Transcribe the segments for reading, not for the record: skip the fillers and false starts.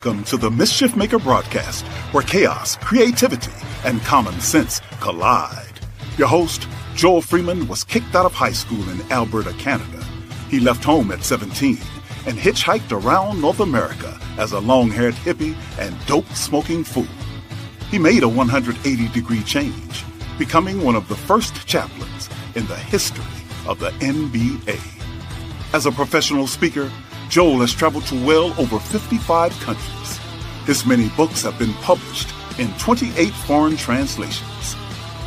Welcome to the Mischief Maker broadcast, where chaos, creativity, and common sense collide. Your host, Joel Freeman, was kicked out of high school in Alberta, Canada. He left home at 17 and hitchhiked around North America as a long-haired hippie and dope-smoking fool. He made a 180-degree change, becoming one of the first chaplains in the history of the NBA. As a professional speaker, Joel has traveled to well over 55 countries. His many books have been published in 28 foreign translations.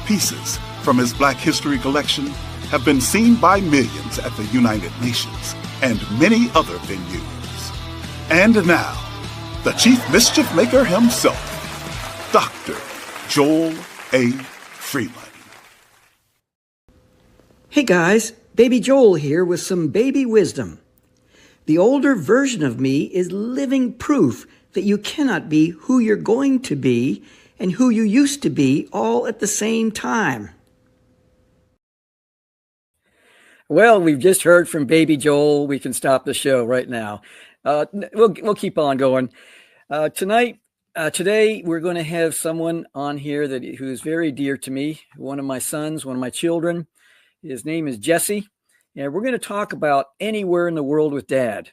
Pieces from his Black History collection have been seen by millions at the United Nations and many other venues. And now, the Chief Mischief Maker himself, Dr. Joel A. Freeman. Hey guys, Baby Joel here with some baby wisdom. The older version of me is living proof that you cannot be who you're going to be and who you used to be all at the same time. Well, we've just heard from Baby Joel. We can stop the show right now. We'll keep on going. Today, we're going to have someone on here who's very dear to me, one of my sons, one of my children. His name is Jesse. And we're going to talk about Anywhere in the World with Dad.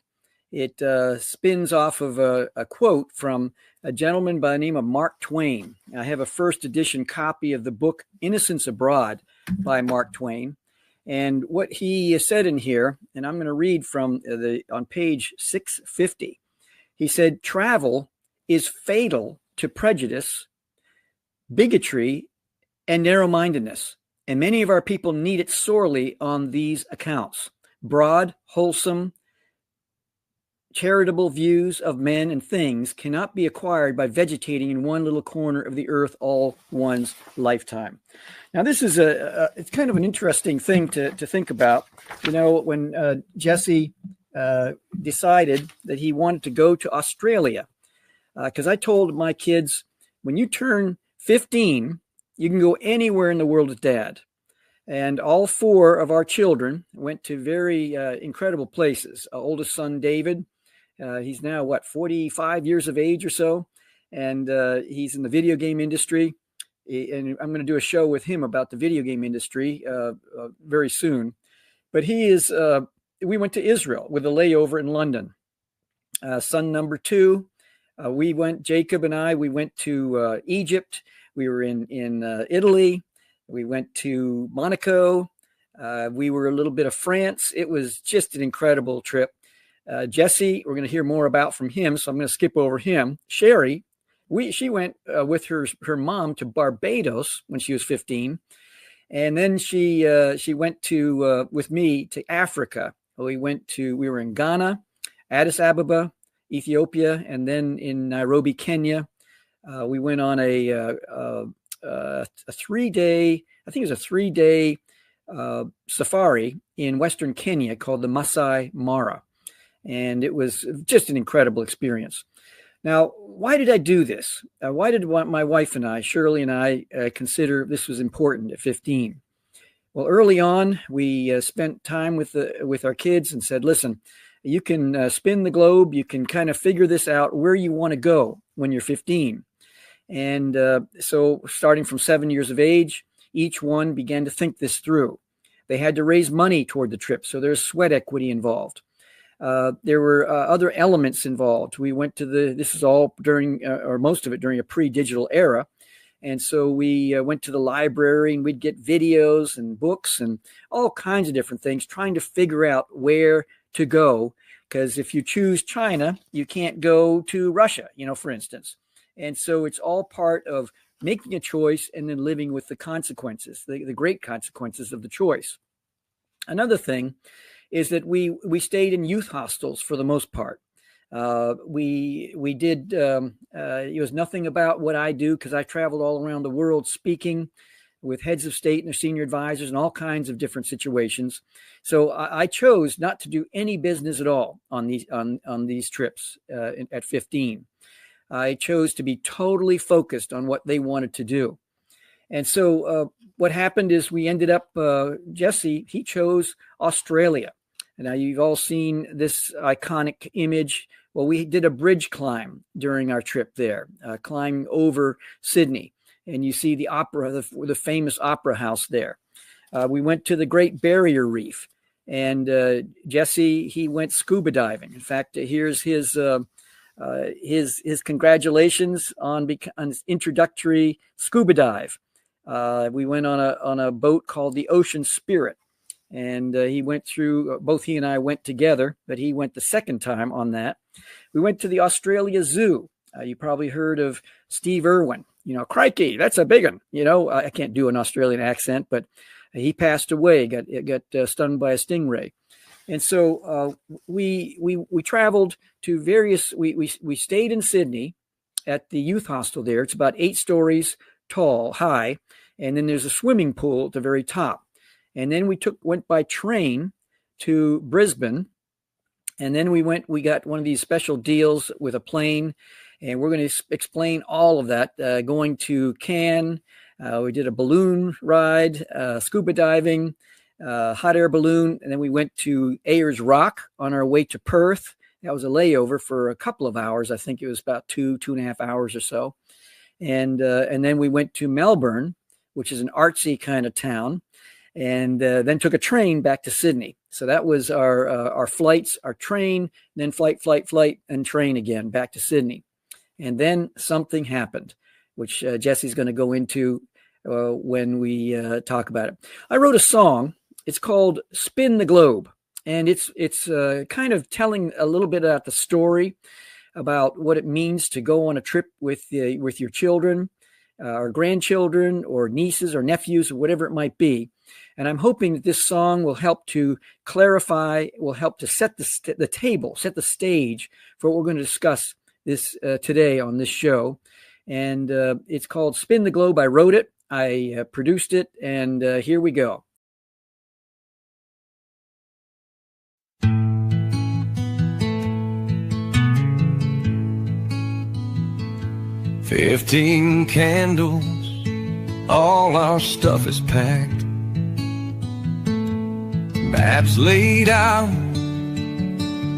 It spins off of a quote from a gentleman by the name of Mark Twain. I have a first edition copy of the book Innocents Abroad by Mark Twain. And what he said in here, and I'm going to read from on page 650. He said, "Travel is fatal to prejudice, bigotry, and narrow-mindedness. And many of our people need it sorely on these accounts. Broad, wholesome, charitable views of men and things cannot be acquired by vegetating in one little corner of the earth all one's lifetime." Now, this is it's kind of an interesting thing to think about. You know, when Jesse decided that he wanted to go to Australia, because I told my kids, when you turn 15, you can go anywhere in the world with Dad. And all four of our children went to very incredible places. Our oldest son, David, he's now, 45 years of age or so. And he's in the video game industry. And I'm going to do a show with him about the video game industry very soon. But we went to Israel with a layover in London. Son number 2, Jacob and I, we went to Egypt. We were in Italy. We went to Monaco. We were a little bit of France. It was just an incredible trip. Jesse, we're going to hear more about from him, so I'm going to skip over him. Sherry, she went with her mom to Barbados when she was 15. And then she went with me to Africa. We were in Ghana, Addis Ababa, Ethiopia, and then in Nairobi, Kenya. We went on a 3-day, I think it was a 3-day safari in Western Kenya called the Masai Mara. And it was just an incredible experience. Now, why did I do this? Why did my wife and I, Shirley and I, consider this was important at 15? Well, early on, we spent time with our kids and said, listen, you can spin the globe. You can kind of figure this out where you want to go when you're 15. And so starting from 7 years of age, each one began to think this through. They had to raise money toward the trip, so there's sweat equity involved. There were other elements involved. We went this is all during, or most of it during a pre-digital era. And so we went to the library and we'd get videos and books and all kinds of different things, trying to figure out where to go. Because if you choose China, you can't go to Russia, for instance. And so it's all part of making a choice and then living with the consequences, the great consequences of the choice. Another thing is that we stayed in youth hostels for the most part. We did, it was nothing about what I do because I traveled all around the world speaking with heads of state and their senior advisors in all kinds of different situations. So I chose not to do any business at all on these trips at 15. I chose to be totally focused on what they wanted to do. And so what happened is we ended up, Jesse, he chose Australia. And now you've all seen this iconic image Well, we did a bridge climb during our trip there, climbing over Sydney. And you see the opera, the famous opera house there. We went to the Great Barrier Reef. And Jesse, he went scuba diving. In fact, here's his congratulations on his introductory scuba dive. We went on a boat called the Ocean Spirit, and he went through. Both he and I went together, but he went the second time on that. We went to the Australia Zoo. You probably heard of Steve Irwin. Crikey, that's a big one. I can't do an Australian accent, but he passed away, got stung by a stingray. And so we traveled to various, we stayed in Sydney at the youth hostel there. It's about 8 stories high. And then there's a swimming pool at the very top. And then we went by train to Brisbane. And then we got one of these special deals with a plane. And we're going to explain all of that, going to Cannes. We did a balloon ride, scuba diving, hot air balloon. And then we went to Ayers Rock on our way to Perth. That was a layover for a couple of hours. I think it was about 2.5 hours or so. And then we went to Melbourne, which is an artsy kind of town, and then took a train back to Sydney. So that was our flights, our train, then flight, and train again back to Sydney. And then something happened, which Jesse's going to go into when we talk about it. I wrote a song. It's called Spin the Globe. And it's kind of telling a little bit about the story, about what it means to go on a trip with your children or grandchildren or nieces or nephews or whatever it might be. And I'm hoping that this song will help to clarify, will help to set the table, set the stage for what we're going to discuss this today on this show. And it's called Spin the Globe. I wrote it, I produced it, and here we go. "15 candles, all our stuff is packed. Maps laid out,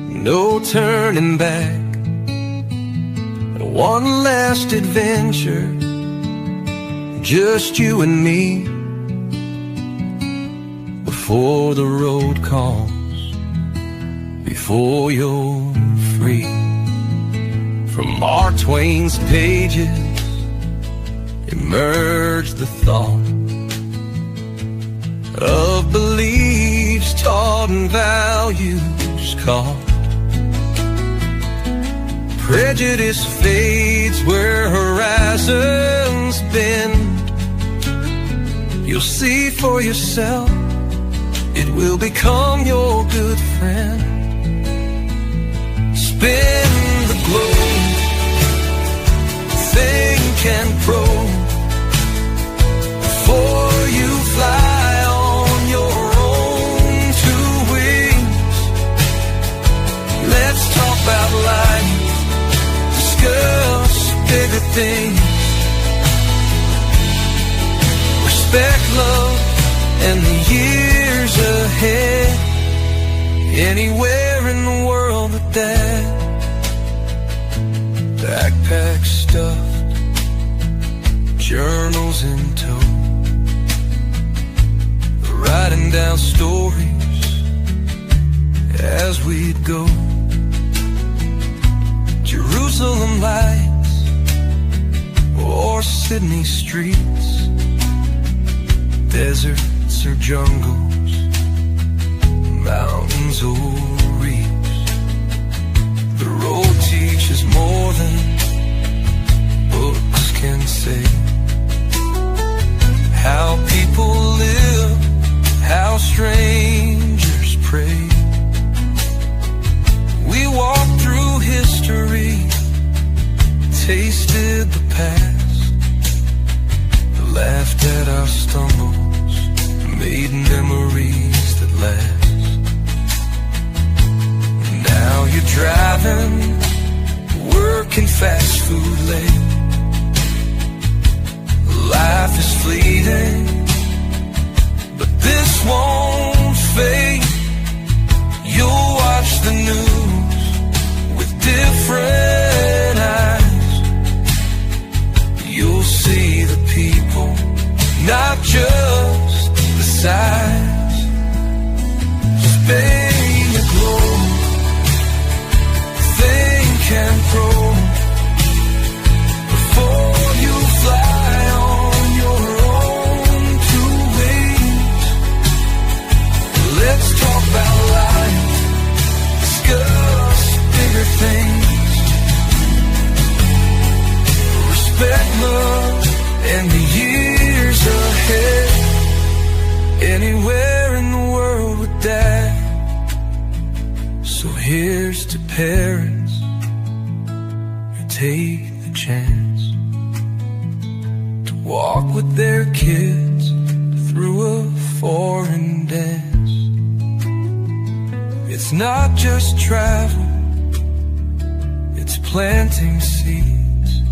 no turning back. One last adventure, just you and me, before the road calls, before you're free." From Mark Twain's pages emerged the thought of beliefs taught and values caught. Prejudice fades where horizons bend. You'll see for yourself, it will become your good friend. Spin the globe, think and probe, before you fly on your own 2 wings. Let's talk about life, discuss bigger things. Respect, love, and the years ahead. Anywhere in the world that backpack stuffed, journals in tow, writing down stories as we'd go. Jerusalem lights or Sydney streets, deserts or jungles, mountains or reefs. The road teaches more than books can say. How people live, how strangers pray. We walked through history, tasted the past, laughed at our stumbles, made memories that last. Now you're driving, working fast food late. Life is fleeting, but this won't fade. You'll watch the news with different eyes, you'll see the people, not just the size. Spain aglow, think and grow before you fly on your own two wings. Let's talk about life, discuss bigger things, respect, love, and the years ahead. Anywhere in the world with that. So here's to parents who take the chance to walk with their kids through a foreign dance. It's not just travel, it's planting seeds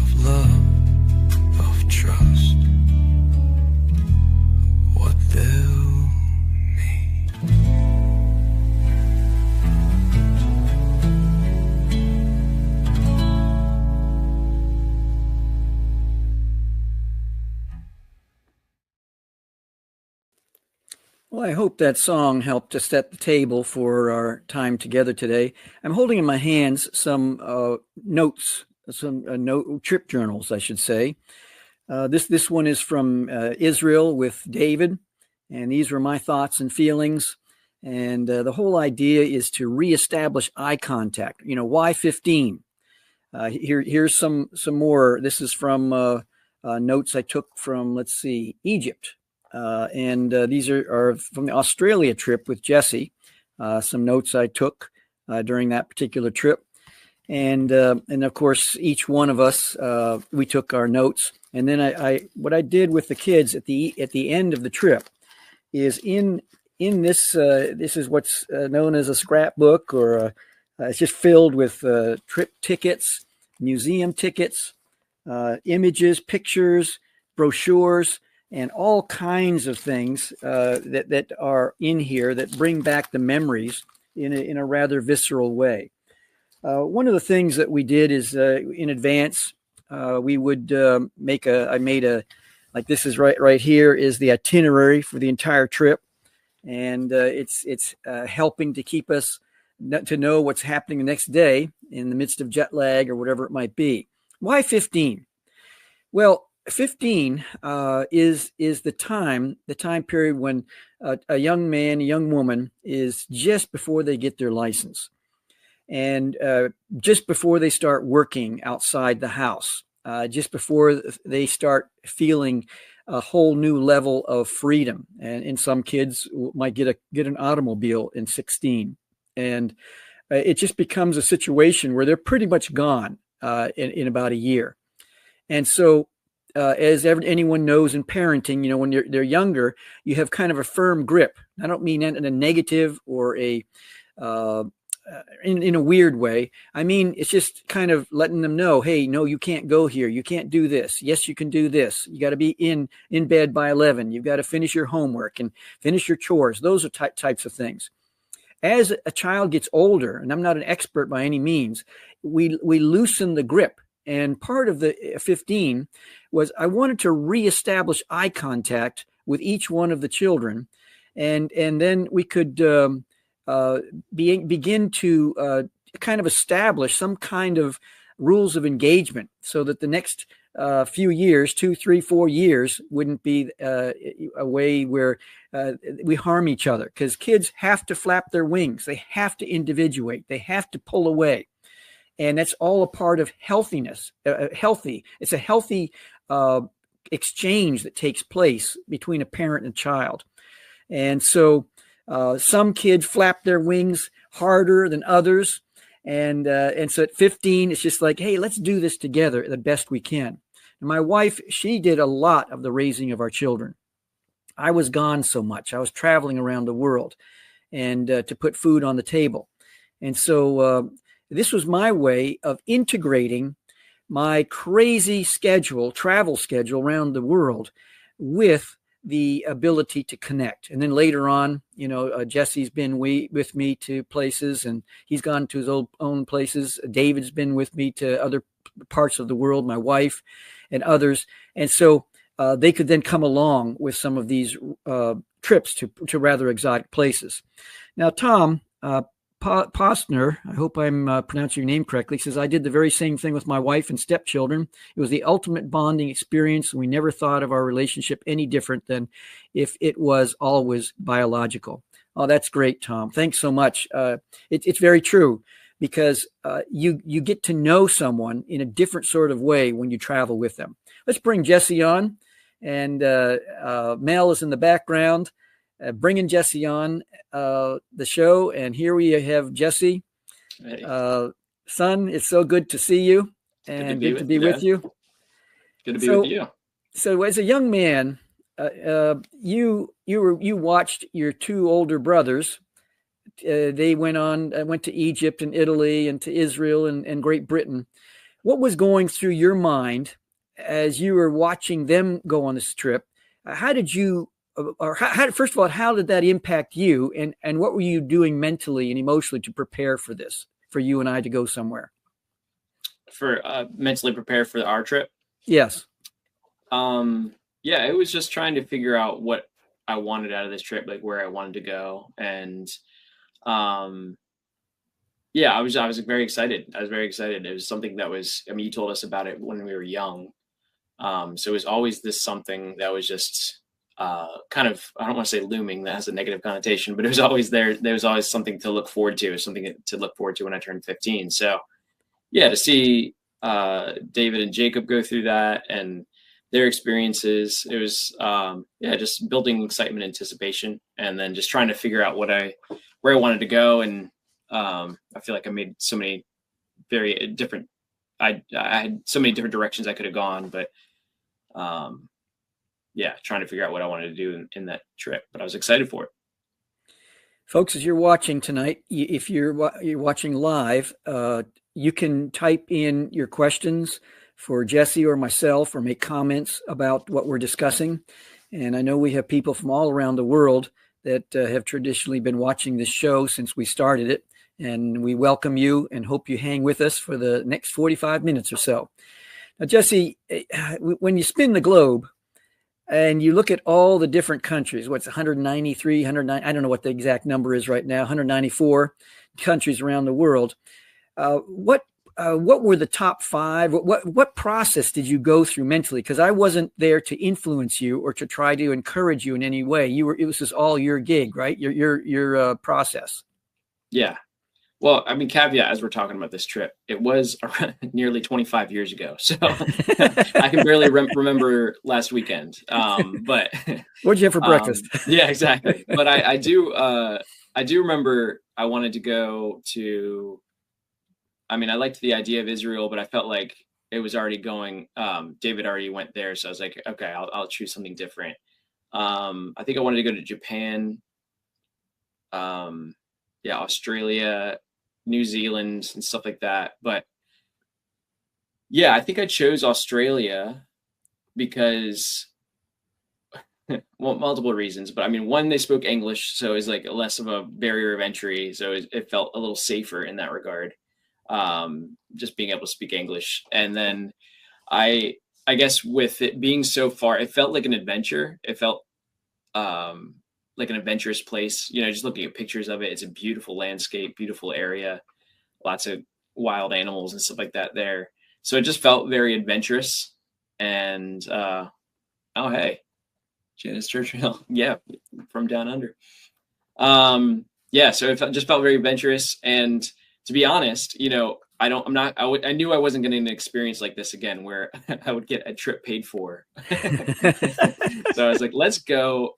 of love, of trust, what they'll need. Well, I hope that song helped to set the table for our time together today. I'm holding in my hands some notes, some trip journals, I should say. This one is from Israel with David, and these were my thoughts and feelings. And the whole idea is to reestablish eye contact. You know, why 15? Here's some more. This is from notes I took from, let's see, Egypt. And these are from the Australia trip with Jesse. Some notes I took during that particular trip. And of course, each one of us, we took our notes. And then what I did with the kids at the end of the trip is in this, this is what's known as a scrapbook, or it's just filled with trip tickets, museum tickets, images, pictures, brochures, and all kinds of things that are in here that bring back the memories in a rather visceral way. One of the things that we did is in advance, we would I made a, like this is right here is the itinerary for the entire trip. And it's helping to keep us to know what's happening the next day in the midst of jet lag or whatever it might be. Why 15? Well, 15 is the time period when a young man, a young woman is just before they get their license, and just before they start working outside the house, just before they start feeling a whole new level of freedom. And some kids might get an automobile in 16, and it just becomes a situation where they're pretty much gone in about a year. And so as anyone knows in parenting, you know, when they're younger, you have kind of a firm grip. I don't mean in a negative or in a weird way. I mean, it's just kind of letting them know, hey, no, you can't go here. You can't do this. Yes, you can do this. You got to be in bed by 11. You've got to finish your homework and finish your chores. Those are types of things. As a child gets older, and I'm not an expert by any means, we loosen the grip. And part of the 15 was I wanted to reestablish eye contact with each one of the children. And then we could begin to kind of establish some kind of rules of engagement so that the next few years, 2, 3, 4 years, wouldn't be a way where we harm each other. Because kids have to flap their wings. They have to individuate. They have to pull away. And that's all a part of healthiness. It's a healthy exchange that takes place between a parent and child. And so some kids flap their wings harder than others. And so at 15, it's just like, hey, let's do this together the best we can. And my wife, she did a lot of the raising of our children. I was gone so much. I was traveling around the world and to put food on the table. And so this was my way of integrating my crazy travel schedule around the world with the ability to connect. And then later on, Jesse's been with me to places, and he's gone to his own places. David's been with me to other parts of the world, my wife and others. And so they could then come along with some of these trips to rather exotic places. Now, Tom Postner, I hope I'm pronouncing your name correctly, says, I did the very same thing with my wife and stepchildren. It was the ultimate bonding experience. We never thought of our relationship any different than if it was always biological. Oh, that's great, Tom. Thanks so much. It's very true, because you get to know someone in a different sort of way when you travel with them. Let's bring Jesse on, and Mel is in the background. Bringing Jesse on the show. And here we have Jesse. Hey. Son, it's so good to see you, and good to be with you. Good to be with you. So as a young man, you watched your two older brothers. They went to Egypt and Italy and to Israel and Great Britain. What was going through your mind as you were watching them go on this trip? How did you, first of all, how did that impact you? And what were you doing mentally and emotionally to prepare for this, for you and I to go somewhere? For mentally prepare for our trip? Yes. Yeah, it was just trying to figure out what I wanted out of this trip, like where I wanted to go. And yeah, I was very excited. I was very excited. It was something that was, you told us about it when we were young. So it was always this something that was just kind of, I don't want to say looming, that has a negative connotation, but it was always there. There was always something to look forward to, something to look forward to when I turned 15. So yeah, to see David and Jacob go through that and their experiences, it was just building excitement, anticipation, and then just trying to figure out where I wanted to go. And I feel like I made so many very different, I had so many different directions I could have gone, but trying to figure out what I wanted to do in that trip, but I was excited for it. Folks, as you're watching tonight, if you're watching live, you can type in your questions for Jesse or myself, or make comments about what we're discussing. And I know we have people from all around the world that have traditionally been watching this show since we started it. And we welcome you and hope you hang with us for the next 45 minutes or so. Now, Jesse, when you spin the globe and you look at all the different countries, what's 193, 109, I don't know what the exact number is right now, 194 countries around the world. What were the top five? What process did you go through mentally? Because I wasn't there to influence you or to try to encourage you in any way. It was just all your gig, right? Your process. Yeah. Well, caveat, as we're talking about this trip, it was nearly 25 years ago. So I can barely remember last weekend. But what'd you have for breakfast? Yeah, exactly. But I do remember I wanted to go to, I liked the idea of Israel, but I felt like it was already going, David already went there. So I was like, okay, I'll choose something different. I think I wanted to go to Japan, Australia, New Zealand and stuff like that. But yeah, I think I chose Australia because, well, multiple reasons, but one, they spoke English, so it was like less of a barrier of entry. So it felt a little safer in that regard. Just being able to speak English. And then I guess with it being so far, it felt like an adventure. It felt, like an adventurous place, just looking at pictures of it. It's a beautiful landscape, beautiful area, lots of wild animals and stuff like that there. So it just felt very adventurous. And, oh, hey, Janice Churchill. Yeah. From down under. So it just felt very adventurous. And to be honest, I knew I wasn't getting an experience like this again, where I would get a trip paid for. So I was like, let's go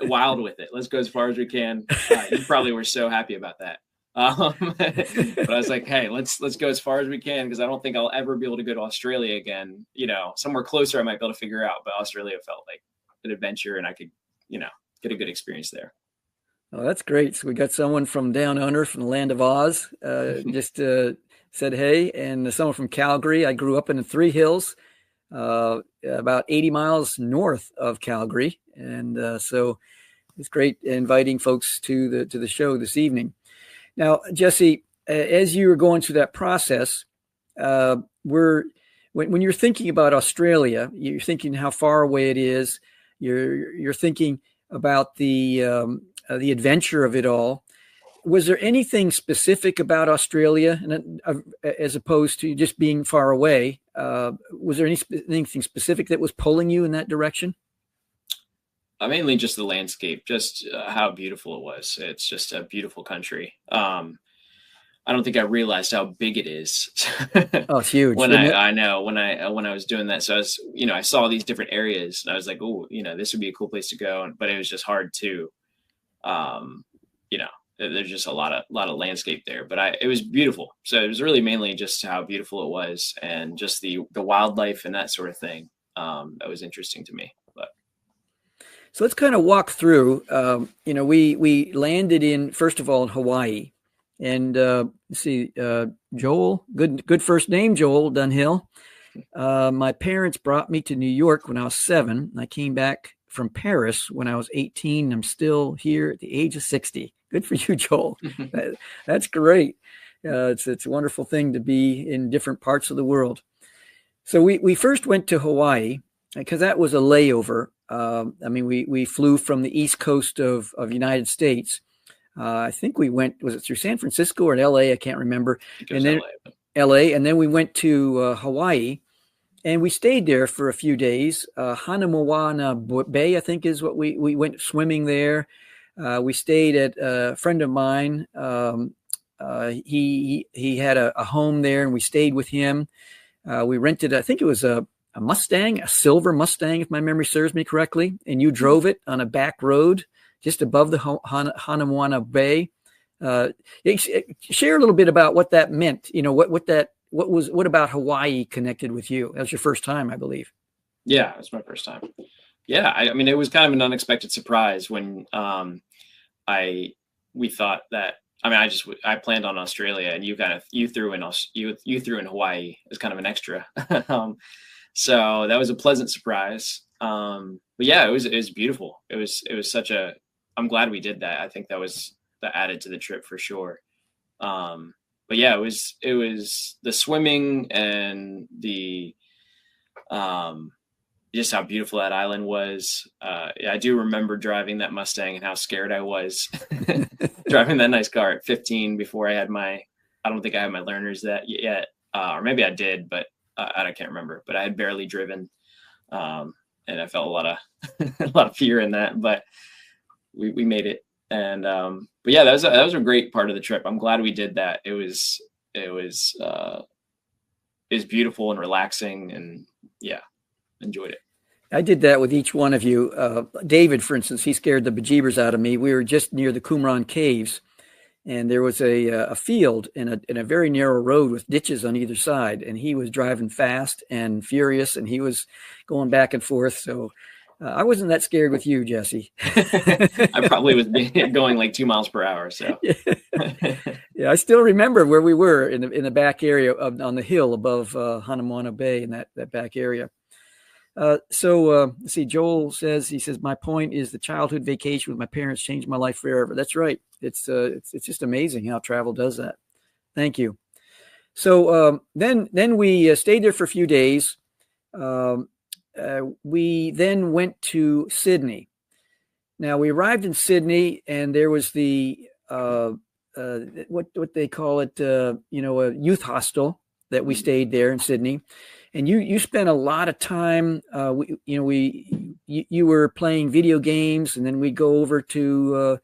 wild with it. Let's go as far as we can. You probably were so happy about that. But I was like, hey, let's go as far as we can, because I don't think I'll ever be able to go to Australia again. Somewhere closer I might be able to figure out, but Australia felt like an adventure, and I could, get a good experience there. Oh, that's great. So we got someone from down under, from the land of Oz, just said hey, and someone from Calgary. I grew up in the Three Hills. about 80 miles north of Calgary. And so it's great inviting folks to the show this evening. Now, Jesse, as you were going through that process, when you're thinking about Australia, you're thinking how far away it is. You're thinking about the adventure of it all. Was there anything specific about Australia, and as opposed to just being far away? Was there anything specific that was pulling you in that direction? Mainly just the landscape, just how beautiful it was. It's just a beautiful country. I don't think I realized how big it is. Oh, it's huge. I know when I was doing that. So I was, I saw these different areas and I was like, oh, this would be a cool place to go. But it was just hard to, there's just a lot of landscape there, but it was beautiful. So it was really mainly just how beautiful it was and just the wildlife and that sort of thing. That was interesting to me. But so let's kind of walk through, we landed first of all, in Hawaii. And let's see, Joel, good first name, Joel Dunhill. My parents brought me to New York when I was 7. I came back from Paris when I was 18. I'm still here at the age of 60. Good for you, Joel. That's great. It's a wonderful thing to be in different parts of the world. So we first went to Hawaii because that was a layover. We flew from the East Coast of United States. I think we went, was it through San Francisco or LA? I can't remember. And then LA. And then we went to Hawaii and we stayed there for a few days. Hanamoana Bay, I think is what we went swimming there. We stayed at a friend of mine. He had a home there and we stayed with him. We rented, I think it was a Mustang, a silver Mustang, if my memory serves me correctly. And you drove it on a back road just above the Hanamoana Bay. Share a little bit about what that meant. What about Hawaii connected with you? That was your first time, I believe. Yeah, it was my first time. Yeah, it was kind of an unexpected surprise when we thought that. I planned on Australia, and you threw in Hawaii as kind of an extra. So that was a pleasant surprise. But yeah, it was beautiful. It was such a. I'm glad we did that. I think that added to the trip for sure. But yeah, it was the swimming and the just how beautiful that island was. I do remember driving that Mustang and how scared I was driving that nice car at 15 before I don't think I had my learners yet. Or maybe I did, but I can't remember, but I had barely driven. And I felt a lot of fear in that, but we made it. And, but yeah, that was a great part of the trip. I'm glad we did that. It was beautiful and relaxing, and yeah, enjoyed it. I did that with each one of you. David, for instance, he scared the bejeebers out of me. We were just near the Qumran Caves, and there was a field in a very narrow road with ditches on either side, and he was driving fast and furious, and he was going back and forth. So I wasn't that scared with you, Jesse. I probably was going like 2 miles per hour. So yeah, I still remember where we were in the back area on the hill above Hanamoana Bay in that back area. So let's see, Joel says, my point is the childhood vacation with my parents changed my life forever. That's right. It's just amazing how travel does that. Thank you. So then we stayed there for a few days. We then went to Sydney. Now we arrived in Sydney, and there was the what they call it, a youth hostel that we stayed there in Sydney. And you spent a lot of time. You were playing video games, and then we'd go over to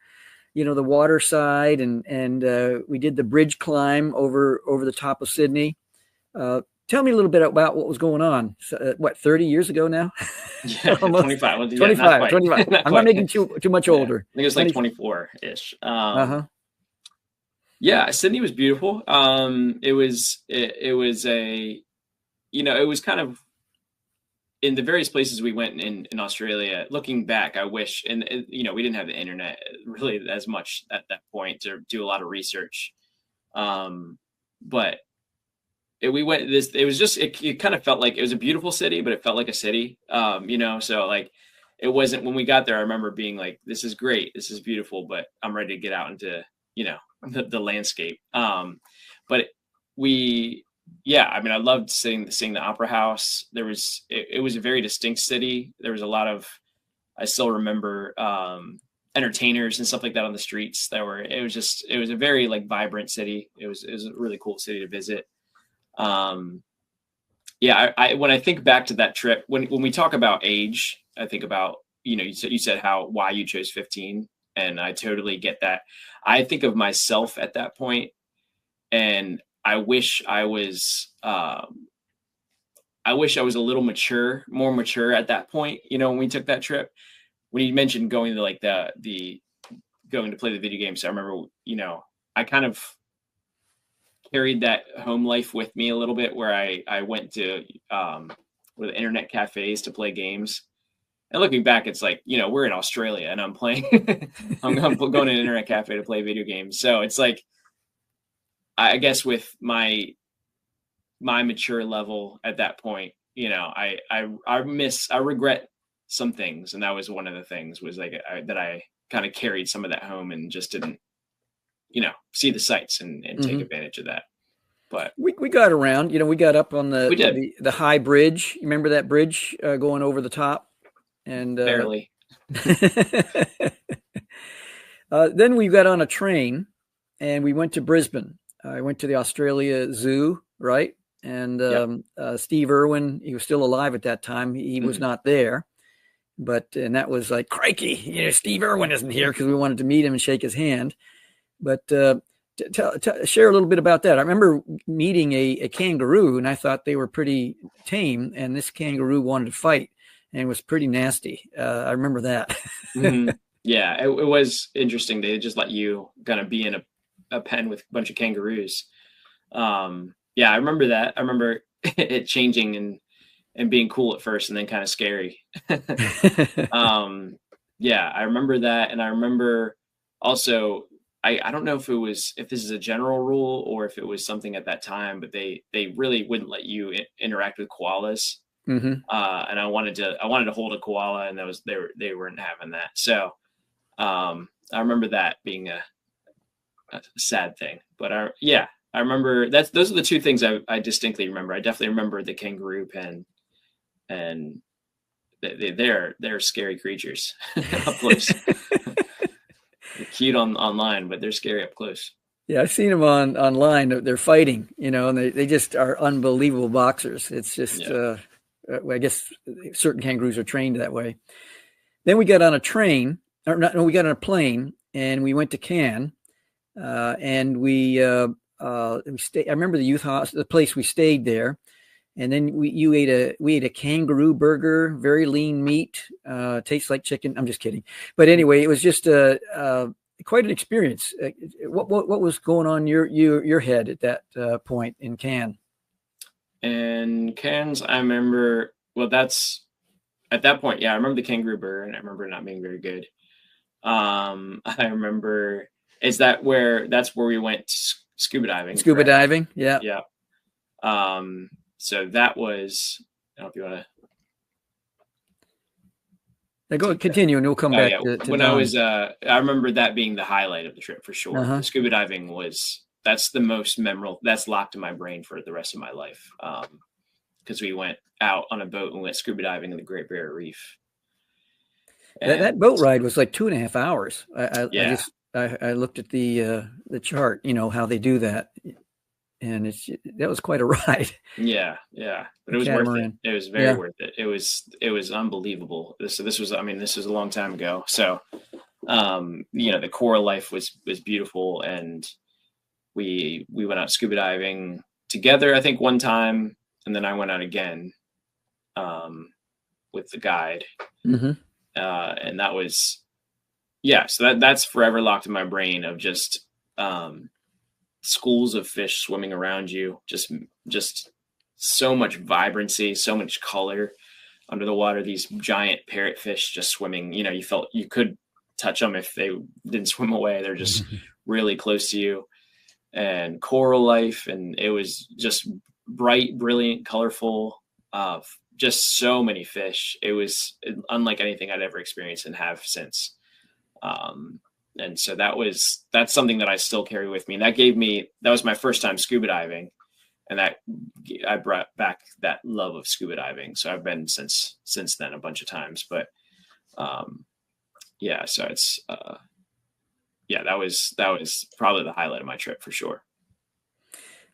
the water side, and we did the bridge climb over the top of Sydney. Tell me a little bit about what was going on. 30 years ago now? Yeah, 25. Well, 25. 25. I'm not making too much older. I think it was like 24-ish. Yeah, Sydney was beautiful. It was kind of in the various places we went in Australia. Looking back, I wish, and we didn't have the internet really as much at that point to do a lot of research. But we went this, it was just, it kind of felt like it was a beautiful city, but it felt like a city, so like, it wasn't, when we got there, I remember being like, this is great, this is beautiful, but I'm ready to get out into, the landscape. But I loved seeing the opera house. It was a very distinct city. There was a lot of, I still remember, entertainers and stuff like that on the streets it was a very like vibrant city. It was a really cool city to visit. When I think back to that trip, when we talk about age, I think about, you said why you chose 15, and I totally get that. I think of myself at that point, and I wish I was a little more mature at that point, when we took that trip. When you mentioned going to like going to play the video games, I remember, I kind of carried that home life with me a little bit, where I went to the internet cafes to play games. And looking back, it's like, we're in Australia and I'm playing, I'm going to an internet cafe to play video games. So it's like, I guess with my mature level at that point, I regret some things. And that was one of the things, was like that I kind of carried some of that home and just didn't, see the sights and take advantage of that. But we got around, we got up on the high bridge. You remember that bridge going over the top? And barely. Then we got on a train and we went to Brisbane. I went to the Australia Zoo, right? And Steve Irwin, he was still alive at that time. He was not there, and that was like, crikey, Steve Irwin isn't here, because we wanted to meet him and shake his hand. But share a little bit about that. I remember meeting a kangaroo, and I thought they were pretty tame, and this kangaroo wanted to fight and was pretty nasty. I remember that. Yeah, it was interesting. They just let you kind of be in a pen with a bunch of kangaroos. I remember that. I remember it changing and being cool at first, and then kind of scary. I remember that. And I remember also, I don't know if this is a general rule or if it was something at that time, but they really wouldn't let you interact with koalas. And I wanted to hold a koala, and they weren't having that. So I remember that being a sad thing. But I remember those are the two things I distinctly remember. I definitely remember the kangaroo pen, and they're scary creatures up close. They're cute online, but they're scary up close. Yeah, I've seen them online. They're fighting, and they just are unbelievable boxers. It's just, I guess certain kangaroos are trained that way. Then we got on a train, we got on a plane, and we went to Cannes, and we stayed. I remember the youth hostel, the place we stayed there, and then we ate a kangaroo burger, very lean meat, tastes like chicken. I'm just kidding, but anyway, it was just quite an experience. What was going on your head at that point in Cannes? And Cannes, I remember. Well, that's at that point. Yeah, I remember the kangaroo burger, and I remember it not being very good. I remember. That's where we went scuba diving? Scuba diving, yeah. Yeah. So that was. I don't know if you want to. Go continue, and we'll come back. Yeah. To when Don. I was, I remember that being the highlight of the trip for sure. Scuba diving that's the most memorable. That's locked in my brain for the rest of my life. Because we went out on a boat and went scuba diving in the Great Barrier Reef. That boat ride was like 2.5 hours. I looked at the chart, how they do that, and that was quite a ride. Yeah, but it was worth it. It was very worth it. It was unbelievable. This was a long time ago. So, the coral life was beautiful, and we went out scuba diving together, I think, one time, and then I went out again with the guide, and that was. Yeah, so that's forever locked in my brain, of just schools of fish swimming around you, just so much vibrancy, so much color under the water. These giant parrotfish just swimming. You felt you could touch them if they didn't swim away. They're just really close to you, and coral life, and it was just bright, brilliant, colorful, just so many fish. It was unlike anything I'd ever experienced and have since. And so that's something that I still carry with me. And that was my first time scuba diving. And that I brought back that love of scuba diving. So I've been since then a bunch of times, but, yeah, so it's, yeah, that was probably the highlight of my trip for sure.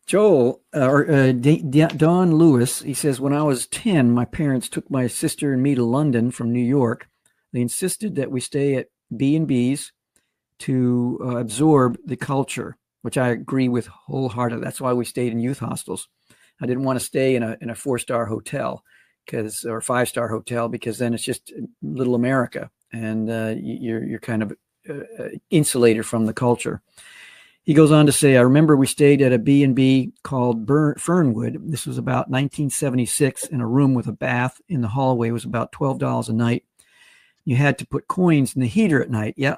Joel, Don Lewis, he says, when I was 10, my parents took my sister and me to London from New York. They insisted that we stay at B&Bs to absorb the culture, which I agree with wholeheartedly. That's why we stayed in youth hostels. I didn't want to stay in a 4-star hotel or 5-star hotel, because then it's just little America, and you're kind of insulated from the culture. He goes on to say, I remember we stayed at a B&B called Fernwood. This was about 1976, in a room with a bath in the hallway. It was about $12 a night. You had to put coins in the heater at night. Yeah.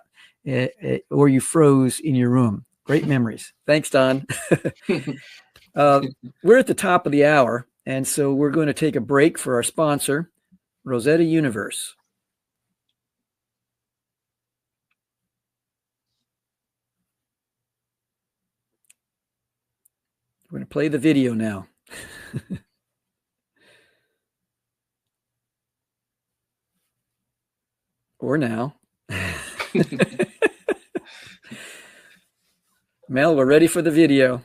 Or you froze in your room. Great memories. Thanks, Don. We're at the top of the hour, and so we're going to take a break for our sponsor, Rosetta Universe. We're going to play the video now. Or now. Mel, we're ready for the video.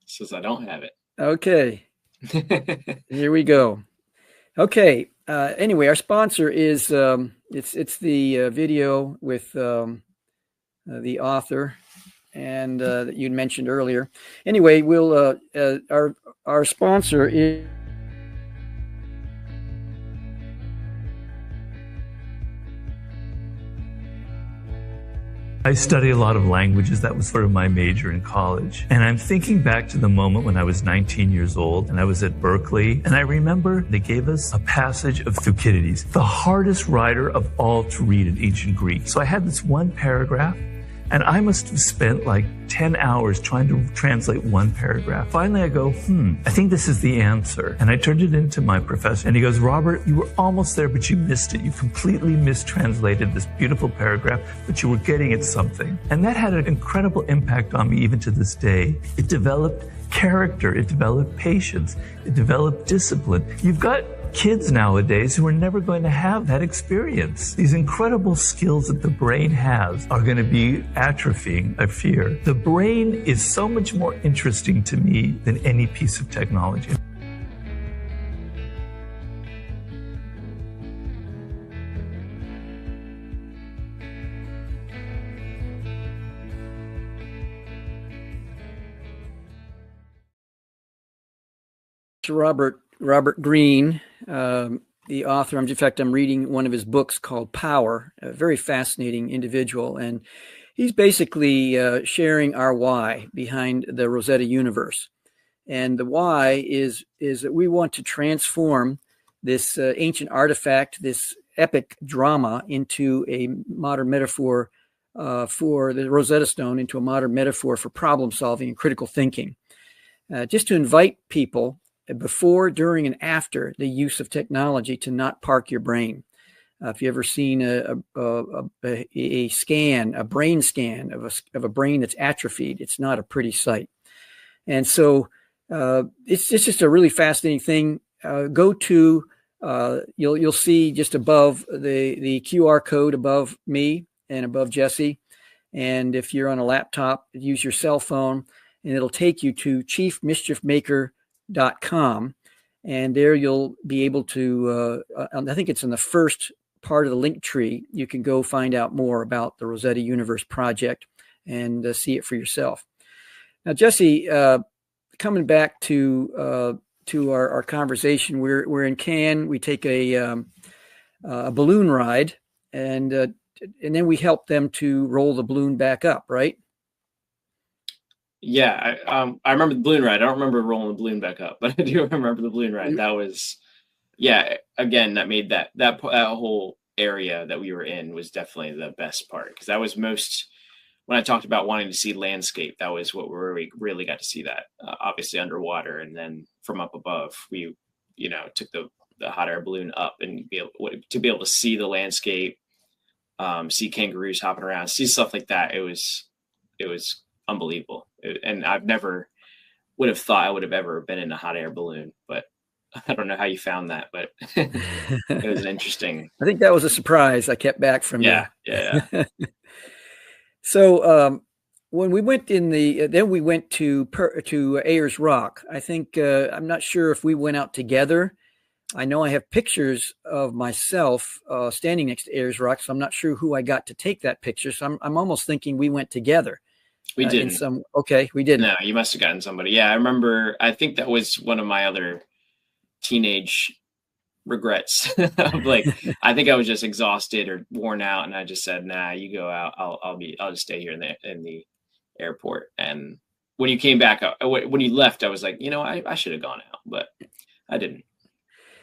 Says I don't have it. Okay. Here we go. Okay. Anyway, our sponsor is it's the video with the author, and that you'd mentioned earlier. Anyway, we'll our sponsor is. I studied a lot of languages. That was sort of my major in college. And I'm thinking back to the moment when I was 19 years old and I was at Berkeley. And I remember they gave us a passage of Thucydides, the hardest writer of all to read in ancient Greek. So I had this one paragraph, and I must have spent like 10 hours trying to translate one paragraph. Finally, I go, I think this is the answer. And I turned it into my professor. And he goes, Robert, you were almost there, but you missed it. You completely mistranslated this beautiful paragraph, but you were getting at something. And that had an incredible impact on me even to this day. It developed character. It developed patience. It developed discipline. You've got kids nowadays who are never going to have that experience. These incredible skills that the brain has are going to be atrophying, I fear. The brain is so much more interesting to me than any piece of technology. Robert Greene, the author. In fact, I'm reading one of his books called Power, a very fascinating individual. And he's basically sharing our why behind the Rosetta Universe. And the why is that we want to transform this ancient artifact, this epic drama, into a modern metaphor for the Rosetta Stone, into a modern metaphor for problem solving and critical thinking. Just to invite people before, during, and after the use of technology to not park your brain. If you ever seen a brain scan of a brain that's atrophied, it's not a pretty sight. And so it's just a really fascinating thing. Go to you'll see just above the QR code above me and above Jesse. And if you're on a laptop, use your cell phone, and it'll take you to chiefmischiefmaker.com, and there you'll be able to I think it's in the first part of the link tree. You can go find out more about the Rosetta Universe project and see it for yourself. Now, Jesse, coming back to our conversation, we're in Cannes. We take a balloon ride, and then we help them to roll the balloon back up, right? Yeah, I remember the balloon ride. I don't remember rolling the balloon back up, but I do remember the balloon ride. That was, yeah, again, that made that whole area that we were in was definitely the best part, because that was most when I talked about wanting to see landscape, that was what we really got to see that, obviously underwater. And then from up above, we, took the hot air balloon up and be able to see the landscape, see kangaroos hopping around, see stuff like that. It was unbelievable. And I've never would have thought I would have ever been in a hot air balloon, but I don't know how you found that, but it was an interesting. I think that was a surprise I kept back from you. Yeah. So when we went then we went to Ayers Rock. I think I'm not sure if we went out together. I know I have pictures of myself standing next to Ayers Rock, so I'm not sure who I got to take that picture. So I'm almost thinking we went together. We didn't. We didn't. No, you must have gotten somebody. Yeah, I remember. I think that was one of my other teenage regrets. Like, I think I was just exhausted or worn out, and I just said, "Nah, you go out. I'll just stay here in the airport." And when you came back, when you left, I was like, I should have gone out, but I didn't.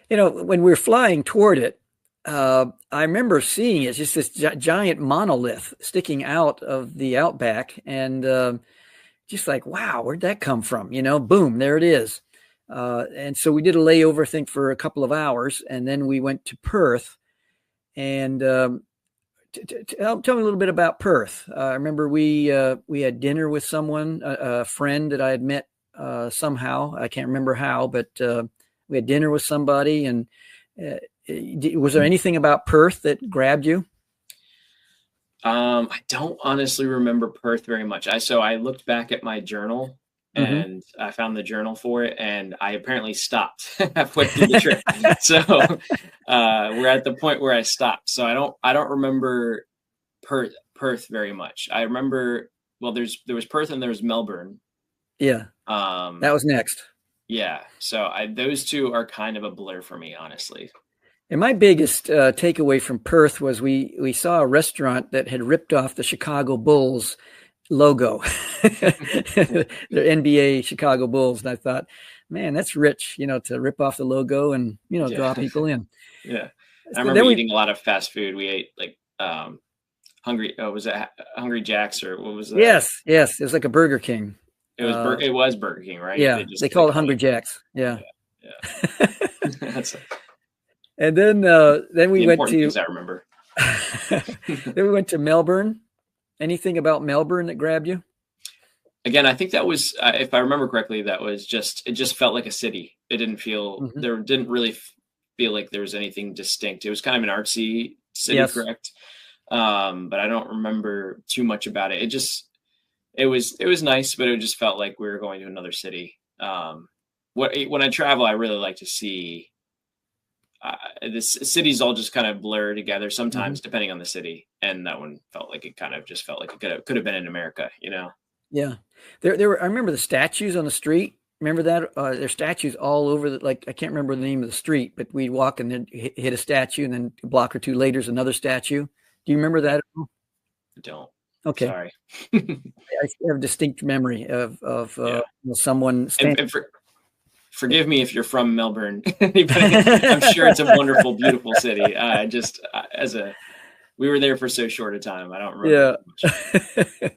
When we were flying toward it, I remember seeing it, just this giant monolith sticking out of the outback, and just like, wow, where'd that come from? Boom, there it is. And so we did a layover, I think, for a couple of hours, and then we went to Perth. And tell me a little bit about Perth. I remember we had dinner with someone, a friend that I had met somehow. I can't remember how, but we had dinner with somebody. And was there anything about Perth that grabbed you? I don't honestly remember Perth very much. I looked back at my journal. And I found the journal for it, and I apparently stopped halfway through the trip. So we're at the point where I stopped. So I don't remember Perth very much. I remember, well, there was Perth and there was Melbourne. Yeah. That was next. Yeah. So those two are kind of a blur for me, honestly. And my biggest takeaway from Perth was we saw a restaurant that had ripped off the Chicago Bulls logo, the NBA Chicago Bulls. And I thought, man, that's rich, to rip off the logo and, draw people in. Yeah. I remember eating a lot of fast food. We ate like was it Hungry Jack's or what was that? Yes. It was like a Burger King. It was Burger King, right? Yeah. They call it Hungry Jack's. Yeah. And then we went to, I remember. Then we went to Melbourne. Anything about Melbourne that grabbed you? Again, I think that was, if I remember correctly, it just felt like a city. It didn't feel, there didn't really feel like there was anything distinct. It was kind of an artsy city, yes. Correct? But I don't remember too much about it. It was nice, but it just felt like we were going to another city. When I travel, I really like to see the cities all just kind of blur together sometimes, depending on the city. And that one felt like it kind of just felt like it could have been in America, Yeah. There were, I remember the statues on the street. Remember that? There's statues all over I can't remember the name of the street, but we'd walk and then hit a statue, and then a block or two later is another statue. Do you remember that? I don't. Okay. Sorry. I have a distinct memory of someone standing. Forgive me if you're from Melbourne. I'm sure it's a wonderful, beautiful city. We were there for so short a time. I don't remember. Yeah.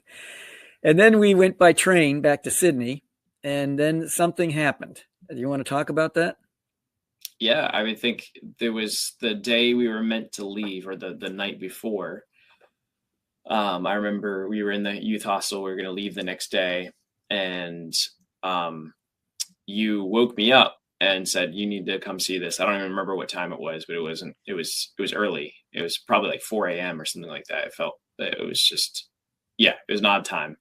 And then we went by train back to Sydney, and then something happened. Do you want to talk about that? Yeah, I think there was the day we were meant to leave, or the night before. I remember we were in the youth hostel. We were going to leave the next day, and you woke me up and said, "You need to come see this." I don't even remember what time it was, but it was early. It was probably like 4 a.m. or something like that. It was an odd time,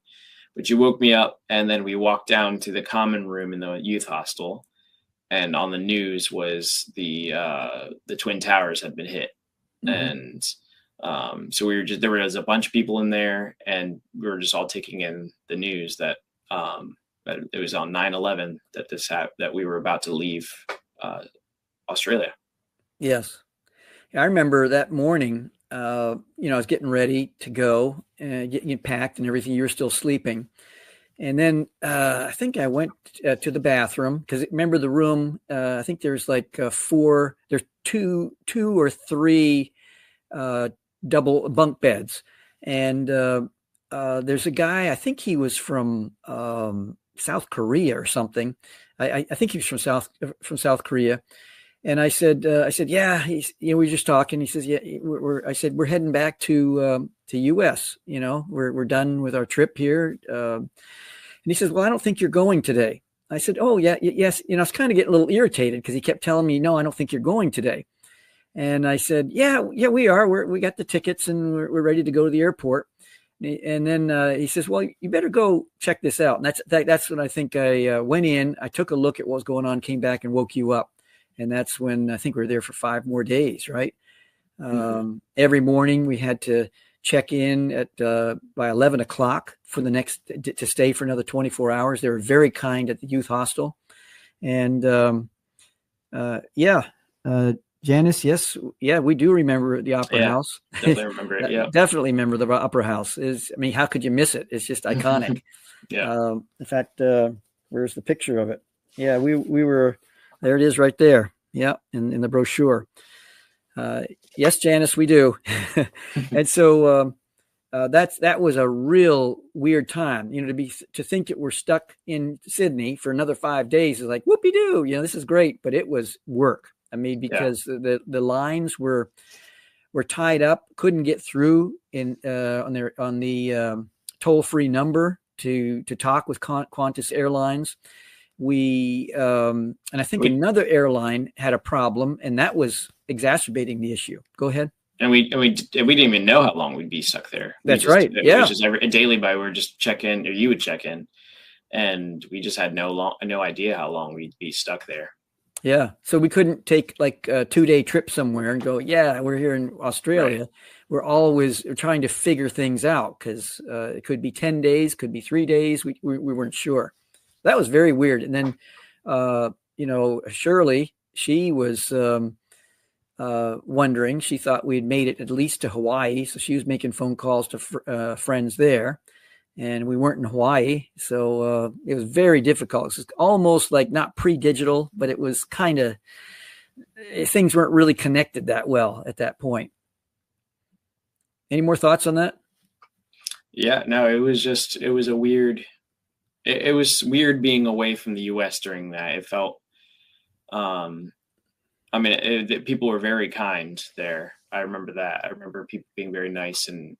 but you woke me up, and then we walked down to the common room in the youth hostel, and on the news was the Twin Towers had been hit. And so there was a bunch of people in there, and we were just all taking in the news that it was on 9/11 that we were about to leave Australia. Yes. I remember that morning, I was getting ready to go and getting packed and everything. You were still sleeping. And then I think I went to the bathroom, because remember the room, I think there's like there's two or three double bunk beds. And there's a guy, I think he was from South Korea or something. I think he was from South Korea. And I said, yeah, we were just talking. He says, yeah, I said, we're heading back to US, we're done with our trip here. And he says, well, I don't think you're going today. I said, oh yeah, yes. I was kind of getting a little irritated because he kept telling me, no, I don't think you're going today. And I said, yeah, we are. We got the tickets and we're ready to go to the airport. And then he says, well, you better go check this out. And that's when I think I went in. I took a look at what was going on, came back and woke you up. And that's when I think we were there for 5 more days, right? Every morning we had to check in at by 11 o'clock for the next to stay for another 24 hours. They were very kind at the youth hostel. And Janice, yes. Yeah, we do remember the Opera House. Definitely remember it. Yeah. Definitely remember the Opera House. How could you miss it? It's just iconic. Yeah. In fact, where's the picture of it? Yeah, we were, there it is right there. Yeah. In the brochure. Yes, Janice, we do. And so that was a real weird time, to think that we're stuck in Sydney for another 5 days is like, whoopee-doo, this is great, but it was work. I mean, because the lines were tied up, couldn't get through on the toll-free number to talk with Qantas Airlines. And I think another airline had a problem, and that was exacerbating the issue. Go ahead. And we didn't even know how long we'd be stuck there. That's right. Yeah. It was just daily we would just check in, or you would check in, and we just had no idea how long we'd be stuck there. Yeah. So we couldn't take like a 2-day trip somewhere and go, we're here in Australia. Right. We're always trying to figure things out because it could be 10 days, could be 3 days. We weren't sure. That was very weird. And then, Shirley, she was wondering, she thought we'd made it at least to Hawaii. So she was making phone calls to friends there. And we weren't in Hawaii. So it was very difficult. It's almost like not pre-digital, but it was kind of, things weren't really connected that well at that point. Any more thoughts on that? Yeah, no, it was weird. It was weird being away from the U.S. during that. It felt, people were very kind there. I remember that. I remember people being very nice and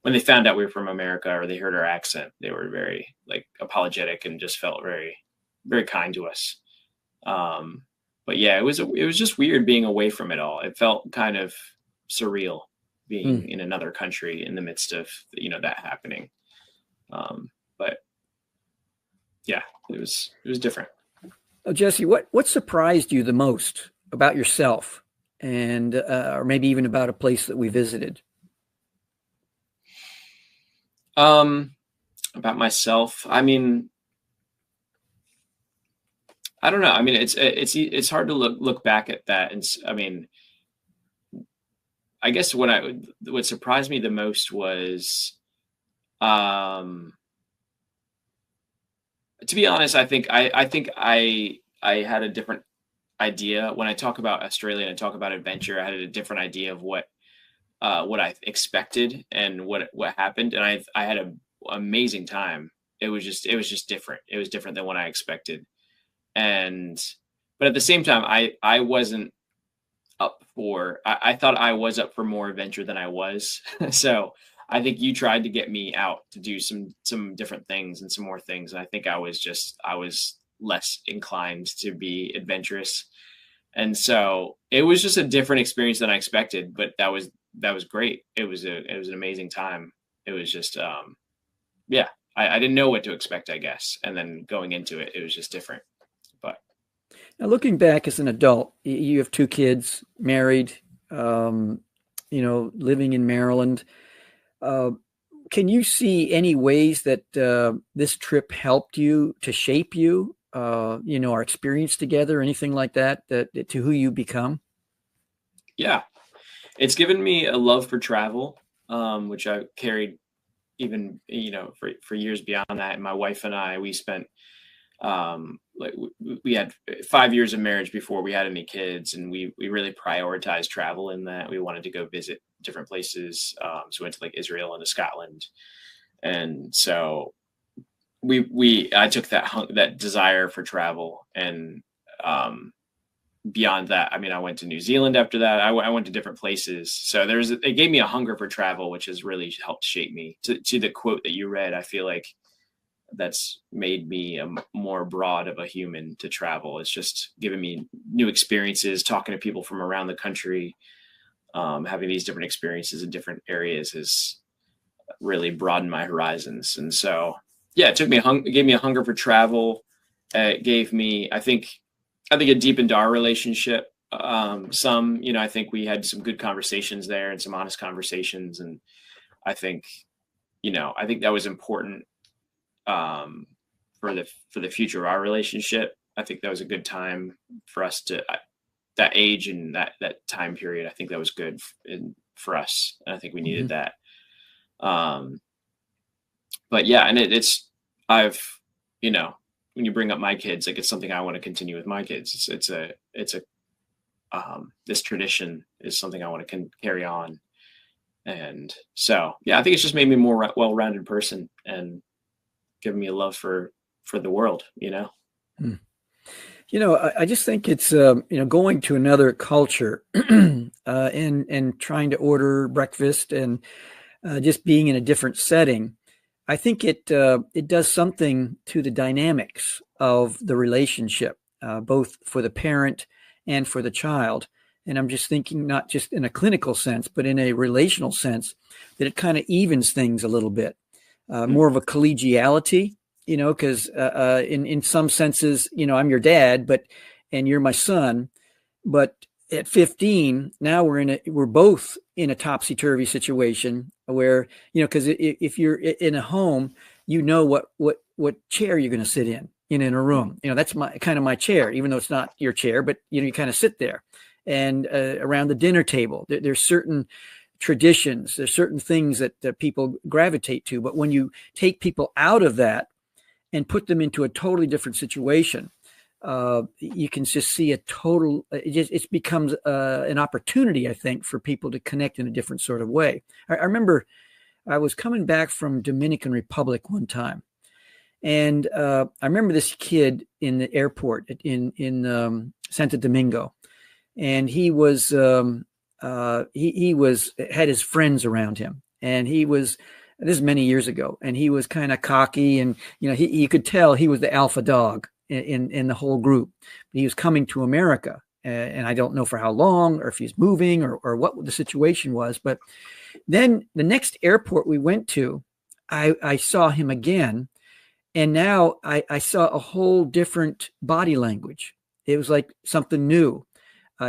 when they found out we were from America or they heard our accent, they were very apologetic and just felt very, very kind to us. But yeah, it was just weird being away from it all. It felt kind of surreal being in another country in the midst of, that happening. But yeah, it was different. Oh, Jesse, what surprised you the most about yourself and, or maybe even about a place that we visited? About myself, I don't know. It's hard to look back at that. And I guess what surprised me the most was, to be honest, I think I had a different idea when I talk about Australia and I talk about adventure. I had a different idea of what I expected and what happened. And I had an amazing time. It was just different. It was different than what I expected. But at the same time, I wasn't up for, I thought I was up for more adventure than I was. So I think you tried to get me out to do some different things and some more things. And I think I was less inclined to be adventurous. And so it was just a different experience than I expected, but that was great. It was an amazing time. It was just, I didn't know what to expect, I guess. And then going into it, it was just different. But now looking back as an adult, you have 2 kids, married, living in Maryland. Can you see any ways that this trip helped you to shape you, our experience together, anything like that to who you become? Yeah. It's given me a love for travel, which I carried even, for years beyond that. And my wife and I, we spent, we had 5 years of marriage before we had any kids, and we really prioritized travel in that. We wanted to go visit different places. So we went to like Israel and to Scotland. And so I took that desire for travel, and beyond that, I mean, I went to New Zealand after that. I went to different places. So it gave me a hunger for travel, which has really helped shape me. To the quote that you read, I feel like that's made me a more broad of a human to travel. It's just given me new experiences, talking to people from around the country, having these different experiences in different areas has really broadened my horizons. And so, yeah, it gave me a hunger for travel. It gave me, I think it deepened our relationship. I think we had some good conversations there and some honest conversations. And I think that was important for the future of our relationship. I think that was a good time for us to that age and that time period. I think that was good for us. And I think we needed that. But yeah, and when you bring up my kids, like, it's something I want to continue with my kids. This tradition is something I want to carry on. And so, yeah, I think it's just made me a more well-rounded person and given me a love for the world, I just think it's, going to another culture and trying to order breakfast and just being in a different setting. I think it does something to the dynamics of the relationship, both for the parent and for the child. And I'm just thinking, not just in a clinical sense, but in a relational sense, that it kind of evens things a little bit, more of a collegiality, because in some senses, I'm your dad, and you're my son, but at 15, now we're both in a topsy-turvy situation where, because if you're in a home, what chair you're going to sit in a room. That's my chair, even though it's not your chair, but you kind of sit there. And around the dinner table, there's certain traditions, there's certain things that people gravitate to. But when you take people out of that and put them into a totally different situation, you can just see it becomes an opportunity, I think, for people to connect in a different sort of way. I remember I was coming back from Dominican Republic one time, and I remember this kid in the airport in Santo Domingo, and he was had his friends around him, and this is many years ago, and he was kind of cocky, and you could tell he was the alpha dog in the whole group. He was coming to America, and I don't know for how long, or if he's moving, or what the situation was. But then the next airport we went to, I saw him again, and now I saw a whole different body language. It was like something new.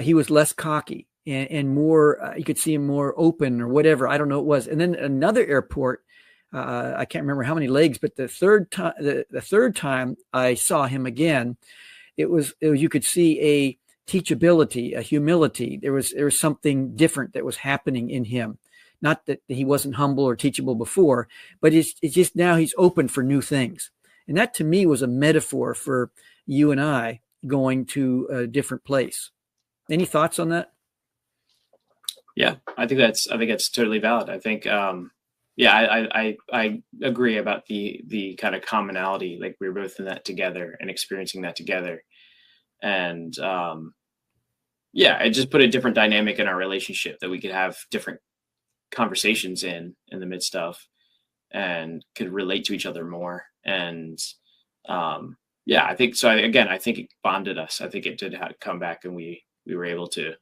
He was less cocky and more, you could see him more open or whatever. I don't know what it was. And then another airport, I can't remember how many legs, but the third time I saw him again, it was you could see a teachability, a humility. There was something different that was happening in him. Not that he wasn't humble or teachable before, but it's just now he's open for new things. And that to me was a metaphor for you and I going to a different place. Any thoughts on that? Yeah, I think that's totally valid. I think, I agree about the kind of commonality, like we were both in that together and experiencing that together. And, it just put a different dynamic in our relationship that we could have different conversations in the midst of, and could relate to each other more. And, I think so. I think it bonded us. I think it did come back, and we were able to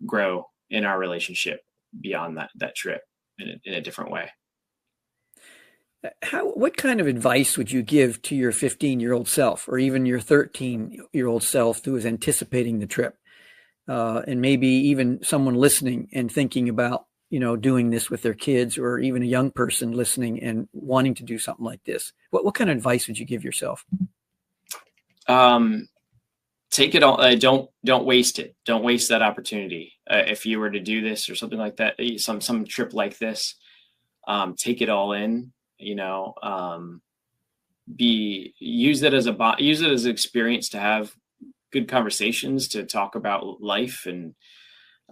grow in our relationship beyond that trip in a different way. What kind of advice would you give to your 15-year-old self, or even your 13-year-old self who is anticipating the trip, and maybe even someone listening and thinking about, doing this with their kids, or even a young person listening and wanting to do something like this? What kind of advice would you give yourself? Take it all. Don't waste it. Don't waste that opportunity. If you were to do this or something like that, some trip like this, take it all in. Use it as an experience to have good conversations, to talk about life, and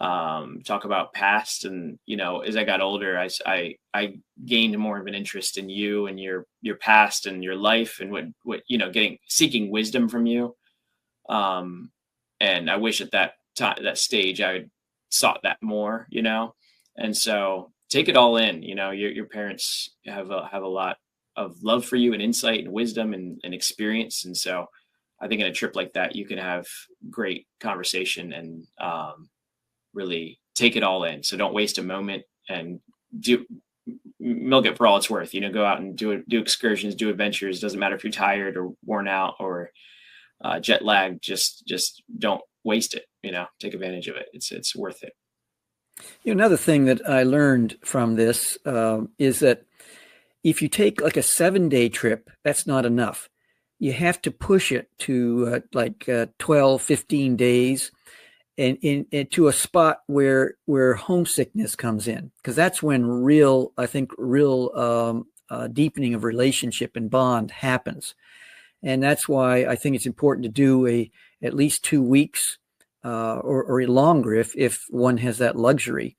talk about past. And, as I got older, I gained more of an interest in you and your past and your life and what, seeking wisdom from you. And I wish at that stage I had sought that more, and so take it all in. Your parents have a lot of love for you and insight and wisdom and experience. And so I think in a trip like that, you can have great conversation and really take it all in. So don't waste a moment and milk it for all it's worth. Go out and do excursions, do adventures. Doesn't matter if you're tired or worn out or jet lagged. Just don't waste it. Take advantage of it. It's worth it. Another thing that I learned from this is that if you take like a 7-day trip, that's not enough. You have to push it to 12, 15 days and to a spot where homesickness comes in, because that's when real deepening of relationship and bond happens. And that's why I think it's important to do at least 2 weeks or longer if one has that luxury.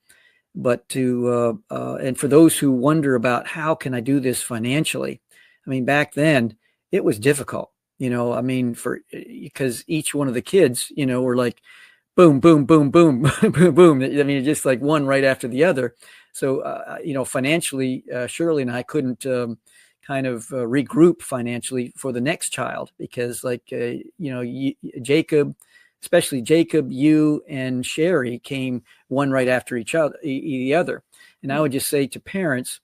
But and for those who wonder about how can I do this financially, back then it was difficult, because each one of the kids, were like, boom, boom, boom, boom, boom, boom. Just like one right after the other. So, financially, Shirley and I couldn't regroup financially for the next child because Jacob, especially Jacob, you and Sherry came one right after the other. And I would just say to parents,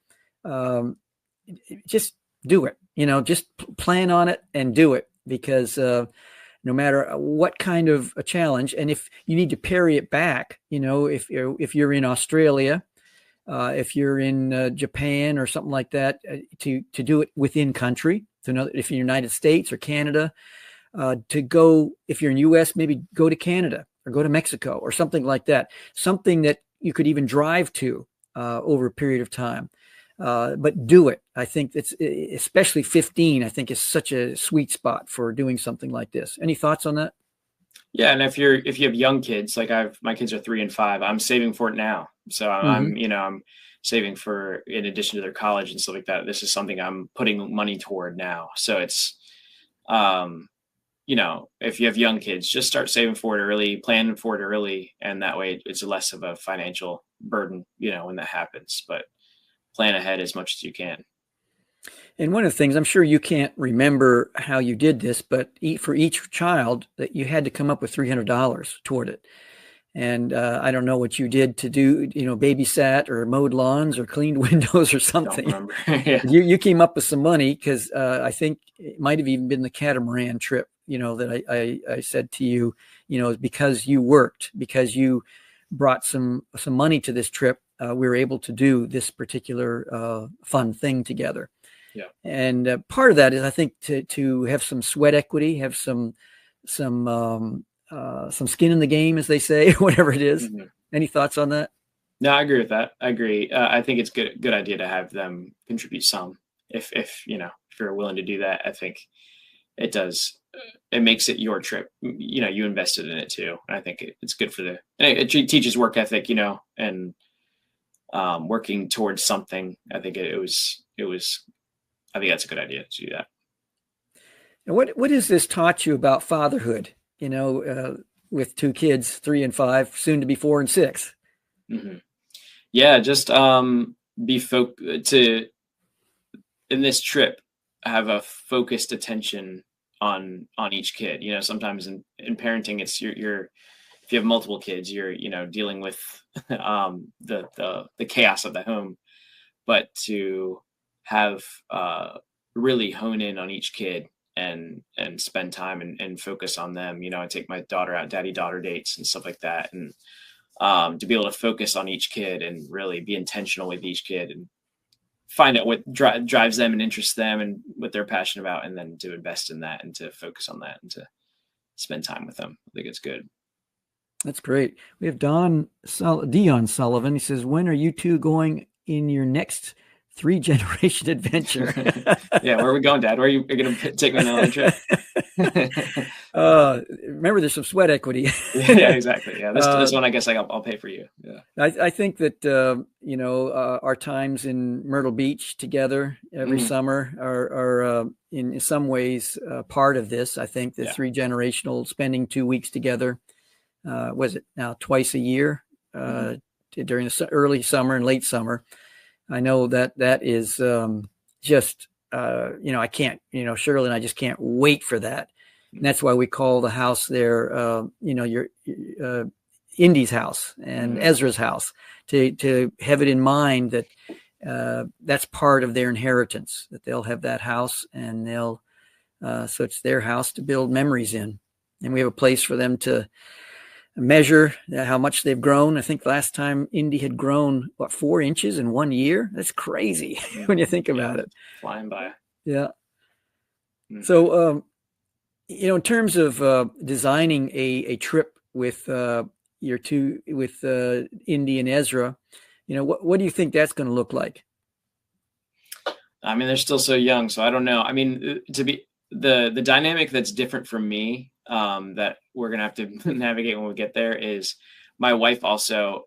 just do it, just plan on it and do it, because no matter what kind of a challenge, and if you need to parry it back, if you're in Australia, if you're in Japan or something like that, to do it within country, if you're in the United States or Canada, to go, if you're in US, maybe go to Canada or go to Mexico or something like that, something that you could even drive to over a period of time. But do it. I think it's, especially 15, I think is such a sweet spot for doing something like this. Any thoughts on that? Yeah. And if you have young kids, like my kids are 3 and 5, I'm saving for it now. So I'm saving for, in addition to their college and stuff like that, this is something I'm putting money toward now. So it's, if you have young kids, just start saving for it early, plan for it early. And that way it's less of a financial burden, when that happens, but plan ahead as much as you can. And one of the things, I'm sure you can't remember how you did this, but for each child that you had to come up with $300 toward it. And I don't know what you did to do, babysat or mowed lawns or cleaned windows or something. Don't remember. Yeah. You came up with some money because I think it might have even been the catamaran trip, that I said to you, because you worked, because you brought some money to this trip, we were able to do this particular fun thing together. Yeah. And part of that is, I think, to have some sweat equity, have some skin in the game, as they say, whatever it is. Mm-hmm. Any thoughts on that? No, I agree with that. I agree. I think it's good idea to have them contribute some. If you're willing to do that, I think it does. It makes it your trip. You invested in it too. And I think it's good it teaches work ethic, and working towards something. I think I think that's a good idea to do that. And what has this taught you about fatherhood? With 2 kids, 3 and 5, soon to be 4 and 6. Mm-hmm. Yeah, just in this trip, have a focused attention on each kid. Sometimes in parenting, it's you're if you have multiple kids, you're dealing with the chaos of the home, but to have really hone in on each kid and spend time and focus on them. I take my daughter out daddy-daughter dates and stuff like that. And to be able to focus on each kid and really be intentional with each kid and find out what drives them and interests them and what they're passionate about, and then to invest in that and to focus on that and to spend time with them. I think it's good. That's great. We have Dion Sullivan. He says, when are you two going in your next 3-generation adventure? Yeah, where are we going, Dad? Where are you going to take me on another trip? Remember, there's some sweat equity. Yeah, exactly. Yeah, this one I guess I'll pay for you. Yeah, I think that our times in Myrtle Beach together every summer are in some ways part of this. I think the 3-generational spending 2 weeks together. Was it now twice a year during the early summer and late summer? I know that is just I can't, Shirley and I just can't wait for that. And that's why we call the house there, your Indy's house and Ezra's house, to have it in mind that that's part of their inheritance, that they'll have that house and they'll, so it's their house to build memories in. And we have a place for them to measure how much they've grown. I think last time Indy had grown, 4 inches in 1 year? That's crazy when you think about it. Flying by. Yeah. So, in terms of designing a trip with Indy and Ezra, what do you think that's going to look like? I mean, they're still so young, so I don't know. I mean, to be the dynamic that's different from me, that we're going to have to navigate when we get there, is my wife also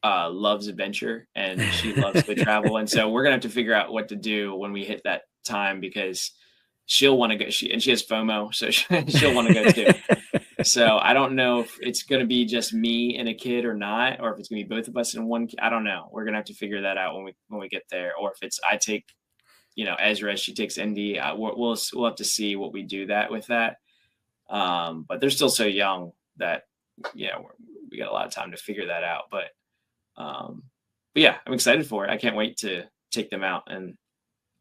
loves adventure and she loves to travel. And so we're going to have to figure out what to do when we hit that time, because she'll want to go. She has FOMO, so she'll want to go too. So I don't know if it's going to be just me and a kid or not, or if it's going to be both of us and one kid. I don't know. We're going to have to figure that out when we get there, or if it's I take, Ezra, she takes Indy. We'll have to see what we do with that. But they're still so young that, we got a lot of time to figure that out. But yeah, I'm excited for it. I can't wait to take them out and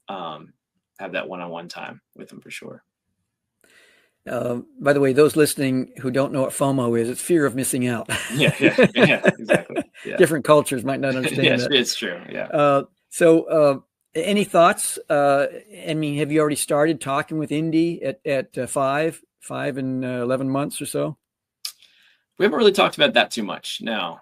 have that one-on-one time with them for sure. By the way, those listening who don't know what FOMO is, it's fear of missing out. Yeah, exactly. Yeah. Different cultures might not understand yes, that. It's true. Yeah. So any thoughts? I mean, have you already started talking with Indy at 5 and 11 months or so? We haven't really talked about that too much. No.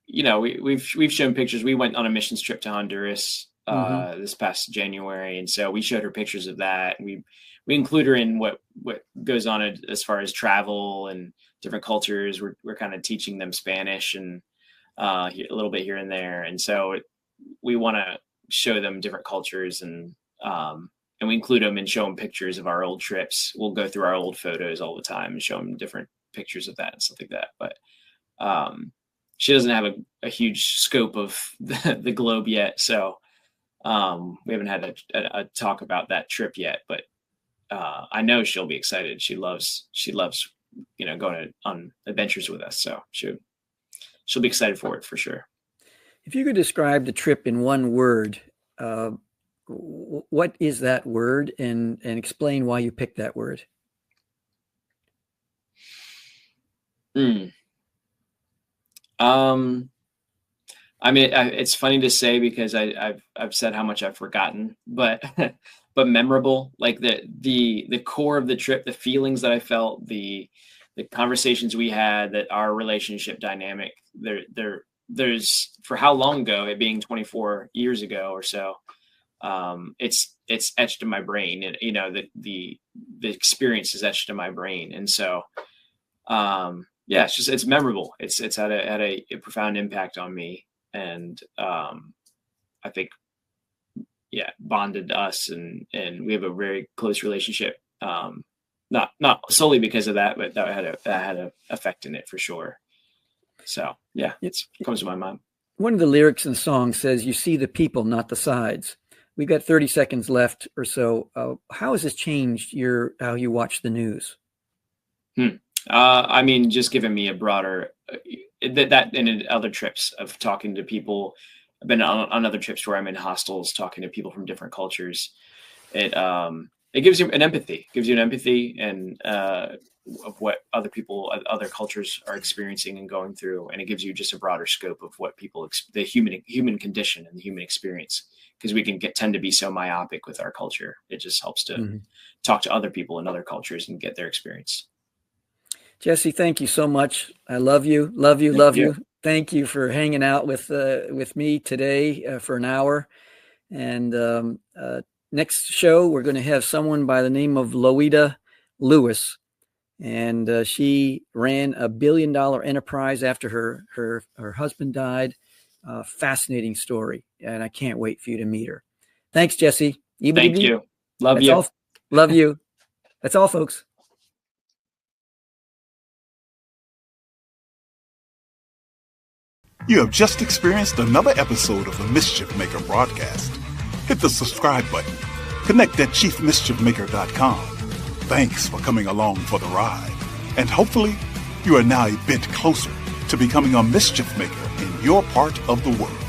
We've shown pictures. We went on a missions trip to Honduras this past January, and so we showed her pictures of that. We include her in what goes on as far as travel and different cultures. We're kind of teaching them Spanish and a little bit here and there, and so we want to show them different cultures, and we include them and show them pictures of our old trips. We'll go through our old photos all the time and show them different pictures of that and stuff like that. But she doesn't have a huge scope of the globe yet, so we haven't had a talk about that trip yet. But I know she'll be excited. She loves going on adventures with us, so she'll be excited for it for sure. If you could describe the trip in one word, what is that word, and explain why you picked that word? I mean, it's funny to say because I've said how much I've forgotten, but memorable. Like the core of the trip, the feelings that I felt, the conversations we had, that our relationship dynamic. There's for how long ago, it being 24 years ago or so. It's etched in my brain, and the experience is etched in my brain, and so it's memorable. It's had a profound impact on me, and I think bonded us, and we have a very close relationship. Not solely because of that, but that had an effect in it for sure. So yeah, it comes to my mind. One of the lyrics in the song says, "You see the people, not the sides." We've got 30 seconds left or so. How has this changed how you watch the news? I mean, just giving me a broader that in other trips of talking to people. I've been on other trips where I'm in hostels talking to people from different cultures. It gives you an empathy, and of what other cultures are experiencing and going through, and it gives you just a broader scope of what people the human condition and the human experience, because we can tend to be so myopic with our culture. It just helps to talk to other people in other cultures and get their experience. Jesse, thank you so much. I love you. Thank you for hanging out with me today for an hour. And next show, we're going to have someone by the name of Loida Lewis, And she ran a $1 billion enterprise after her husband died. Fascinating story. And I can't wait for you to meet her. Thanks, Jesse. Thank you. Love That's you. all. Love you. That's all, folks. You have just experienced another episode of the Mischief Maker broadcast. Hit the subscribe button. Connect at chiefmischiefmaker.com. Thanks for coming along for the ride. And hopefully, you are now a bit closer to becoming a mischief maker in your part of the world.